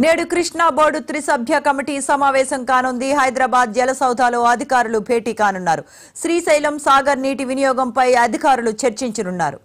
నేడు కృష్ణా బోర్డు త్రిసభ్య కమిటీ సమావేశం కానుంది. హైదరాబాద్ జలసౌధలో అధికారులు భేటీ కానున్నారు. శ్రీశైలం సాగర్ నీటి వినియోగంపై అధికారులు చర్చించనున్నారు.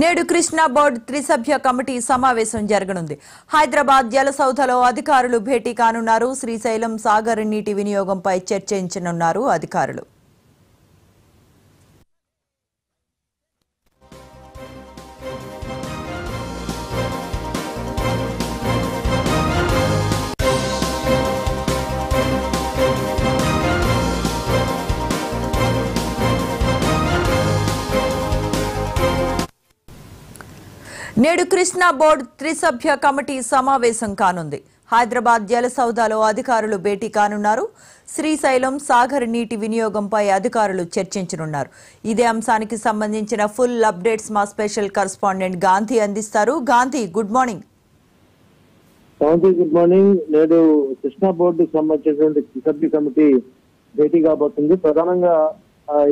నేడు కృష్ణా బోర్డు త్రిసభ్య కమిటీ సమావేశం జరగనుంది. హైదరాబాద్ జలసౌధలో అధికారులు భేటీ కానున్నారు. శ్రీశైలం సాగర్ నీటి వినియోగంపై చర్చించనున్నారు అధికారులు. నేడు కృష్ణా బోర్డు త్రిసభ్య కమిటీ సమావేశం కానుంది. హైదరాబాద్ జలసౌధలో అధికారులు భేటీ కానున్నారు. శ్రీశైలం సాగర్ నీటి వినియోగంపై అధికారులు చర్చించనున్నారు. ఇదే అంశానికి సంబంధించిన ఫుల్ అప్డేట్స్ మా స్పెషల్ కరెస్పాండెంట్ గాంధీ అందిస్తారు. Gandhi, good morning. Good morning. నేడు కృష్ణా బోర్డుకు సంబంధించినటువంటి త్రిసభ్య కమిటీ భేటీ కాబోతుంది. ప్రధానంగా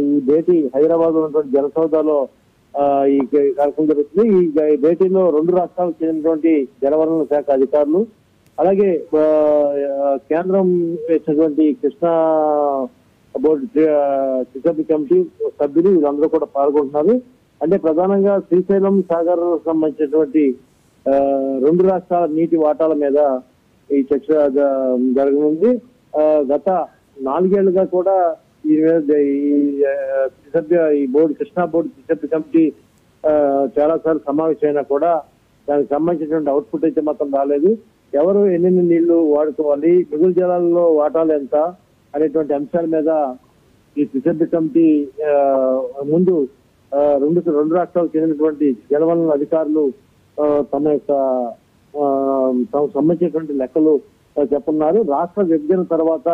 ఈ భేటీ హైదరాబాద్ లో ఉన్నటువంటి జలసౌధలో ఈ కార్యక్రమం జరుగుతుంది. ఈ భేటీలో రెండు రాష్ట్రాలకు చెందినటువంటి జలవనరుల శాఖ అధికారులు, అలాగే కేంద్రం వేసినటువంటి కృష్ణా బోర్డు త్రిసభ్య కమిటీ సభ్యులు వీళ్ళందరూ కూడా పాల్గొంటున్నారు. అంటే ప్రధానంగా శ్రీశైలం సాగర్ సంబంధించినటువంటి రెండు రాష్ట్రాల నీటి వాటాల మీద ఈ చర్చ జరగనుంది. గత 4 ఏళ్లుగా కూడా ఈ బోర్డు కృష్ణా బోర్డు త్రిసభ్య కమిటీ చాలా సార్లు సమావేశమైనా కూడా దానికి సంబంధించినటువంటి అవుట్పుట్ అయితే మాత్రం రాలేదు. ఎవరు ఎన్ని నీళ్లు వాడుకోవాలి, మిగులు జలాల్లో వాటాలు ఎంత అనేటువంటి అంశాల మీద ఈ త్రిసభ్య కమిటీ ముందు రెండు రాష్ట్రాలకు చెందినటువంటి జలవనరుల అధికారులు తమకు సంబంధించినటువంటి లెక్కలు చెప్పున్నారు. రాష్ట్ర విభజన తర్వాత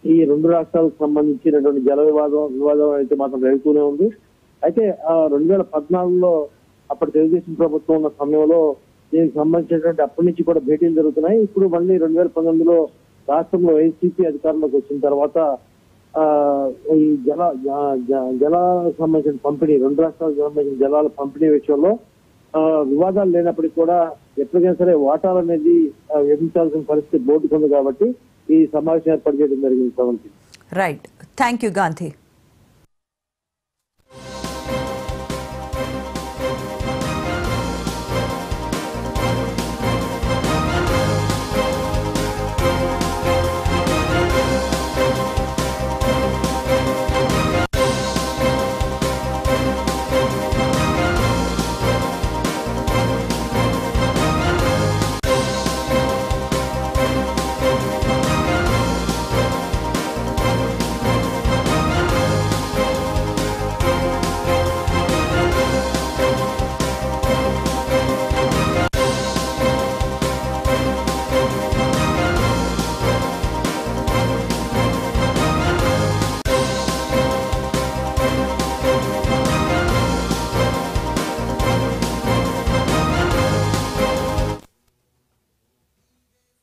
ఈ రెండు రాష్ట్రాలకు సంబంధించినటువంటి జల వివాదం అయితే మాత్రం జరుగుతూనే ఉంది. అయితే 2014లో అప్పటి తెలుగుదేశం ప్రభుత్వం ఉన్న సమయంలో దీనికి సంబంధించినటువంటి అప్పటి నుంచి కూడా భేటీలు జరుగుతున్నాయి. ఇప్పుడు మళ్ళీ 2019లో రాష్ట్రంలో వైసీపీ అధికారంలోకి వచ్చిన తర్వాత ఈ జల సంబంధించిన పంపిణీ, రెండు రాష్ట్రాలకు సంబంధించిన జలాల పంపిణీ విషయంలో వివాదాలు లేనప్పటికీ కూడా ఎప్పటికైనా సరే వాటాలు అనేది విధించాల్సిన పరిస్థితి బోర్డుకు ఉంది. కాబట్టి ఈ సమావేశం ఏర్పాటు చేయడం జరిగింది. Right, thank you Gandhi.